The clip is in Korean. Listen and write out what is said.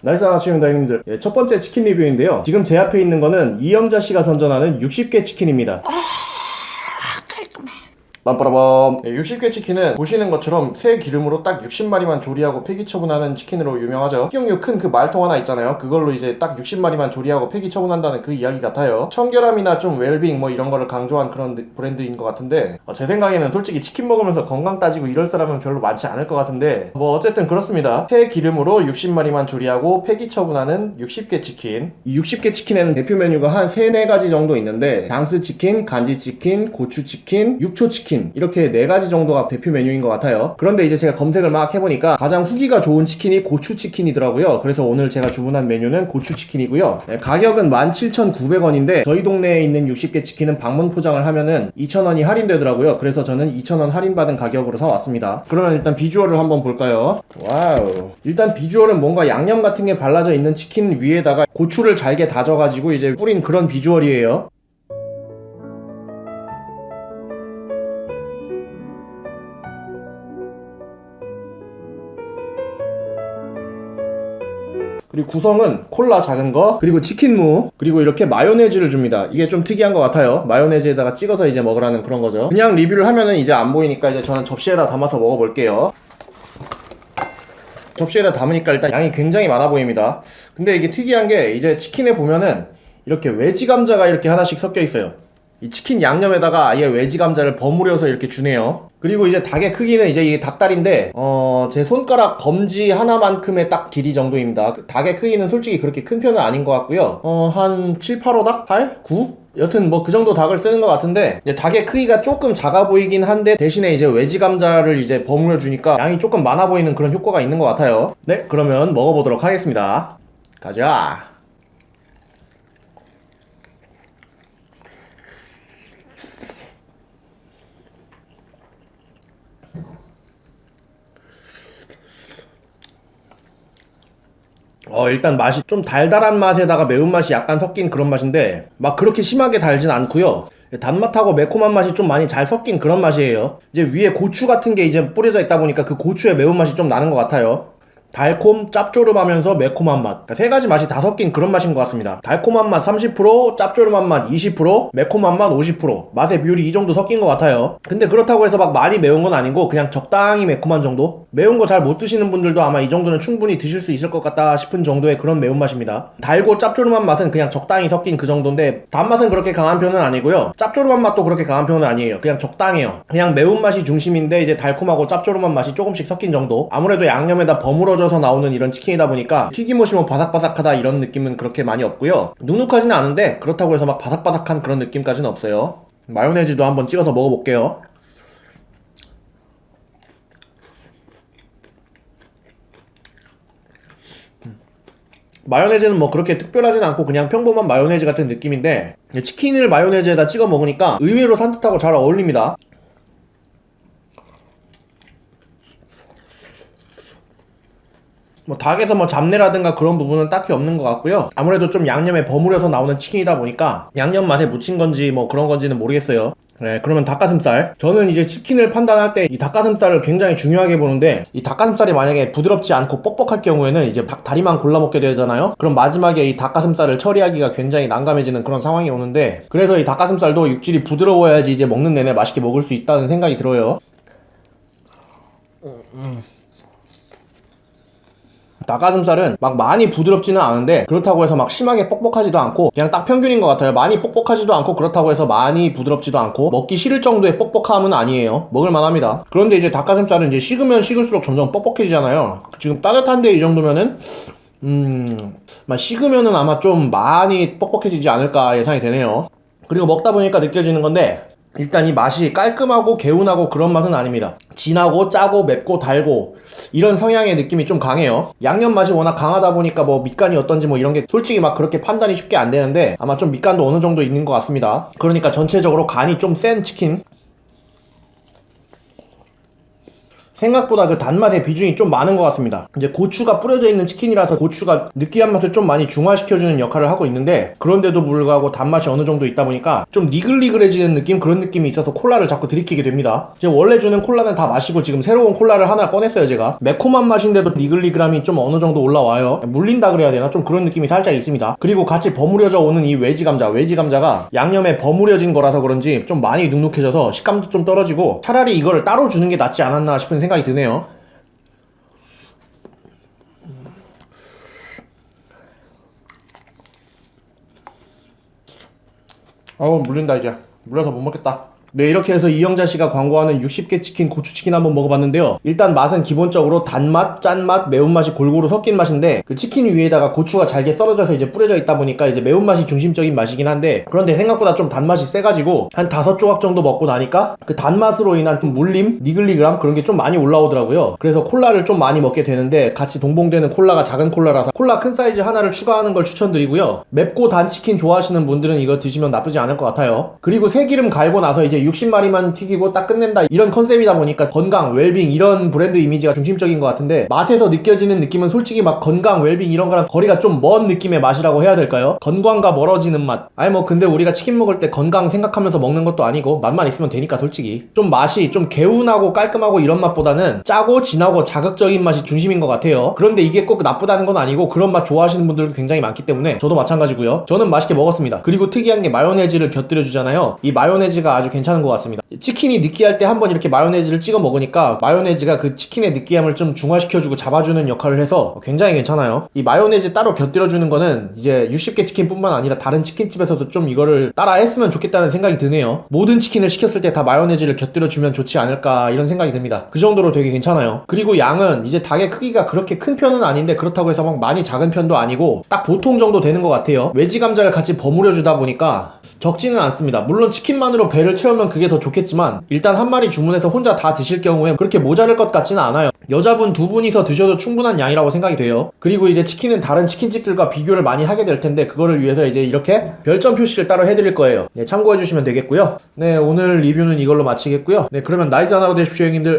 나이스 아침입니다 형님들. 첫 번째 치킨 리뷰인데요, 지금 제 앞에 있는 거는 이영자씨가 선전하는 60개 치킨입니다. 빰빠라밤. 60개 치킨은 보시는 것처럼 새 기름으로 딱 60마리만 조리하고 폐기 처분하는 치킨으로 유명하죠. 식용유 큰 그 말통 하나 있잖아요. 그걸로 이제 딱 60마리만 조리하고 폐기 처분한다는 그 이야기 같아요. 청결함이나 좀 웰빙 뭐 이런 거를 강조한 그런 브랜드인 것 같은데, 제 생각에는 솔직히 치킨 먹으면서 건강 따지고 이럴 사람은 별로 많지 않을 것 같은데, 뭐 어쨌든 그렇습니다. 새 기름으로 60마리만 조리하고 폐기 처분하는 60개 치킨. 이 60개 치킨에는 대표 메뉴가 한 3, 4가지 정도 있는데, 장스치킨, 간지치킨, 고추치킨, 육초치킨, 이렇게 4가지 정도가 대표 메뉴인 것 같아요. 그런데 이제 제가 검색을 막 해보니까 가장 후기가 좋은 치킨이 고추치킨이더라고요. 그래서 오늘 제가 주문한 메뉴는 고추치킨이고요. 가격은 17,900원인데 저희 동네에 있는 60개 치킨은 방문 포장을 하면은 2,000원이 할인되더라고요. 그래서 저는 2,000원 할인받은 가격으로 사왔습니다. 그러면 일단 비주얼을 한번 볼까요? 와우. 일단 비주얼은 뭔가 양념 같은 게 발라져 있는 치킨 위에다가 고추를 잘게 다져가지고 이제 뿌린 그런 비주얼이에요. 그리고 구성은 콜라 작은 거, 그리고 치킨무, 그리고 이렇게 마요네즈를 줍니다. 이게 좀 특이한 것 같아요. 마요네즈에다가 찍어서 이제 먹으라는 그런 거죠. 그냥 리뷰를 하면은 이제 안 보이니까 이제 저는 접시에다 담아서 먹어볼게요. 접시에다 담으니까 일단 양이 굉장히 많아 보입니다. 근데 이게 특이한 게 이제 치킨에 보면은 이렇게 외지 감자가 이렇게 하나씩 섞여 있어요. 이 치킨 양념에다가 아예 외지 감자를 버무려서 이렇게 주네요. 그리고 이제 닭의 크기는 이제 이게 닭다리인데 제 손가락 검지 하나만큼의 딱 길이 정도입니다. 닭의 크기는 솔직히 그렇게 큰 편은 아닌 것 같고요. 한 7, 8호 닭? 8? 9? 여튼 뭐 그 정도 닭을 쓰는 것 같은데, 이제 닭의 크기가 조금 작아 보이긴 한데 대신에 이제 외지 감자를 이제 버무려 주니까 양이 조금 많아 보이는 그런 효과가 있는 것 같아요. 네, 그러면 먹어보도록 하겠습니다. 가자. 일단 맛이 좀 달달한 맛에다가 매운맛이 약간 섞인 그런 맛인데, 막 그렇게 심하게 달진 않고요. 단맛하고 매콤한 맛이 좀 많이 잘 섞인 그런 맛이에요. 이제 위에 고추 같은 게 이제 뿌려져 있다 보니까 그 고추의 매운맛이 좀 나는 것 같아요. 달콤, 짭조름하면서 매콤한 맛, 그러니까 3가지 맛이 다 섞인 그런 맛인 것 같습니다. 달콤한 맛 30%, 짭조름한 맛 20%, 매콤한 맛 50%, 맛의 비율이 이 정도 섞인 것 같아요. 근데 그렇다고 해서 막 많이 매운 건 아니고 그냥 적당히 매콤한 정도? 매운 거 잘 못 드시는 분들도 아마 이 정도는 충분히 드실 수 있을 것 같다 싶은 정도의 그런 매운맛입니다. 달고 짭조름한 맛은 그냥 적당히 섞인 그 정도인데, 단맛은 그렇게 강한 편은 아니고요, 짭조름한 맛도 그렇게 강한 편은 아니에요. 그냥 적당해요. 그냥 매운맛이 중심인데 이제 달콤하고 짭조름한 맛이 조금씩 섞인 정도? 아무래도 양념에다 버무려 서 나오는 이런 치킨이다 보니까 튀김옷이 뭐 바삭바삭하다 이런 느낌은 그렇게 많이 없고요. 눅눅하지는 않은데 그렇다고 해서 막 바삭바삭한 그런 느낌까지는 없어요. 마요네즈도 한번 찍어서 먹어볼게요. 마요네즈는 뭐 그렇게 특별하진 않고 그냥 평범한 마요네즈 같은 느낌인데, 치킨을 마요네즈에다 찍어 먹으니까 의외로 산뜻하고 잘 어울립니다. 뭐 닭에서 뭐 잡내라든가 그런 부분은 딱히 없는 것 같고요. 아무래도 좀 양념에 버무려서 나오는 치킨이다 보니까 양념 맛에 묻힌 건지 뭐 그런 건지는 모르겠어요. 네, 그러면 닭가슴살. 저는 이제 치킨을 판단할 때 이 닭가슴살을 굉장히 중요하게 보는데, 이 닭가슴살이 만약에 부드럽지 않고 뻑뻑할 경우에는 이제 닭 다리만 골라 먹게 되잖아요. 그럼 마지막에 이 닭가슴살을 처리하기가 굉장히 난감해지는 그런 상황이 오는데, 그래서 이 닭가슴살도 육질이 부드러워야지 이제 먹는 내내 맛있게 먹을 수 있다는 생각이 들어요. 닭가슴살은 막 많이 부드럽지는 않은데 그렇다고 해서 막 심하게 뻑뻑하지도 않고 그냥 딱 평균인 것 같아요. 많이 뻑뻑하지도 않고 그렇다고 해서 많이 부드럽지도 않고 먹기 싫을 정도의 뻑뻑함은 아니에요. 먹을만 합니다. 그런데 이제 닭가슴살은 이제 식으면 식을수록 점점 뻑뻑해지잖아요. 지금 따뜻한데 이 정도면은 식으면은 아마 좀 많이 뻑뻑해지지 않을까 예상이 되네요. 그리고 먹다 보니까 느껴지는 건데, 일단 이 맛이 깔끔하고 개운하고 그런 맛은 아닙니다. 진하고 짜고 맵고 달고 이런 성향의 느낌이 좀 강해요. 양념 맛이 워낙 강하다 보니까 뭐 밑간이 어떤지 뭐 이런 게 솔직히 막 그렇게 판단이 쉽게 안 되는데, 아마 좀 밑간도 어느 정도 있는 것 같습니다. 그러니까 전체적으로 간이 좀 센 치킨. 생각보다 그 단맛의 비중이 좀 많은 것 같습니다. 이제 고추가 뿌려져 있는 치킨이라서 고추가 느끼한 맛을 좀 많이 중화시켜주는 역할을 하고 있는데, 그런데도 불구하고 단맛이 어느 정도 있다 보니까 좀 니글니글해지는 느낌, 그런 느낌이 있어서 콜라를 자꾸 들이키게 됩니다. 지금 원래 주는 콜라는 다 마시고 지금 새로운 콜라를 하나 꺼냈어요. 제가 매콤한 맛인데도 니글니글함이 좀 어느 정도 올라와요. 물린다 그래야 되나? 좀 그런 느낌이 살짝 있습니다. 그리고 같이 버무려져 오는 이 외지 감자가 양념에 버무려진 거라서 그런지 좀 많이 눅눅해져서 식감도 좀 떨어지고, 차라리 이거를 따로 주는 게 낫지 않았나 싶은 생각이 드네요. 물린다. 이제 물려서 못 먹겠다. 네, 이렇게 해서 이영자씨가 광고하는 60개 치킨 고추치킨 한번 먹어봤는데요. 일단 맛은 기본적으로 단맛, 짠맛, 매운맛이 골고루 섞인 맛인데, 그 치킨 위에다가 고추가 잘게 썰어져서 이제 뿌려져 있다 보니까 이제 매운맛이 중심적인 맛이긴 한데, 그런데 생각보다 좀 단맛이 세가지고 한 5조각 정도 먹고 나니까 그 단맛으로 인한 좀 물림, 니글니글함, 그런 게 좀 많이 올라오더라고요. 그래서 콜라를 좀 많이 먹게 되는데, 같이 동봉되는 콜라가 작은 콜라라서 콜라 큰 사이즈 하나를 추가하는 걸 추천드리고요. 맵고 단 치킨 좋아하시는 분들은 이거 드시면 나쁘지 않을 것 같아요. 그리고 새기름 갈고 나서 이제 60마리만 튀기고 딱 끝낸다, 이런 컨셉이다 보니까 건강, 웰빙 이런 브랜드 이미지가 중심적인 것 같은데, 맛에서 느껴지는 느낌은 솔직히 막 건강, 웰빙 이런 거랑 거리가 좀 먼 느낌의 맛이라고 해야 될까요? 건강과 멀어지는 맛. 아니 뭐 근데 우리가 치킨 먹을 때 건강 생각하면서 먹는 것도 아니고 맛만 있으면 되니까 솔직히 좀 맛이 좀 개운하고 깔끔하고 이런 맛보다는 짜고 진하고 자극적인 맛이 중심인 것 같아요. 그런데 이게 꼭 나쁘다는 건 아니고 그런 맛 좋아하시는 분들도 굉장히 많기 때문에 저도 마찬가지고요. 저는 맛있게 먹었습니다. 그리고 특이한 게 마요네즈를 곁들여 주잖아요. 이 마요네즈가 아주 괜찮은 것 같습니다. 치킨이 느끼할 때 한번 이렇게 마요네즈를 찍어 먹으니까 마요네즈가 그 치킨의 느끼함을 좀 중화시켜주고 잡아주는 역할을 해서 굉장히 괜찮아요. 이 마요네즈 따로 곁들여주는 거는 이제 60개 치킨뿐만 아니라 다른 치킨집에서도 좀 이거를 따라 했으면 좋겠다는 생각이 드네요. 모든 치킨을 시켰을 때 다 마요네즈를 곁들여주면 좋지 않을까 이런 생각이 듭니다. 그 정도로 되게 괜찮아요. 그리고 양은 이제 닭의 크기가 그렇게 큰 편은 아닌데, 그렇다고 해서 막 많이 작은 편도 아니고 딱 보통 정도 되는 것 같아요. 외지 감자를 같이 버무려 주다 보니까 적지는 않습니다. 물론 치킨만으로 배를 채우면 그게 더 좋겠지만, 일단 한 마리 주문해서 혼자 다 드실 경우에 그렇게 모자랄 것 같지는 않아요. 여자분 2분이서 드셔도 충분한 양이라고 생각이 돼요. 그리고 이제 치킨은 다른 치킨집들과 비교를 많이 하게 될 텐데, 그거를 위해서 이제 이렇게 별점 표시를 따로 해드릴 거예요. 네, 참고해 주시면 되겠고요. 네, 오늘 리뷰는 이걸로 마치겠고요. 네, 그러면 나이스 하나로 되십시오, 형님들.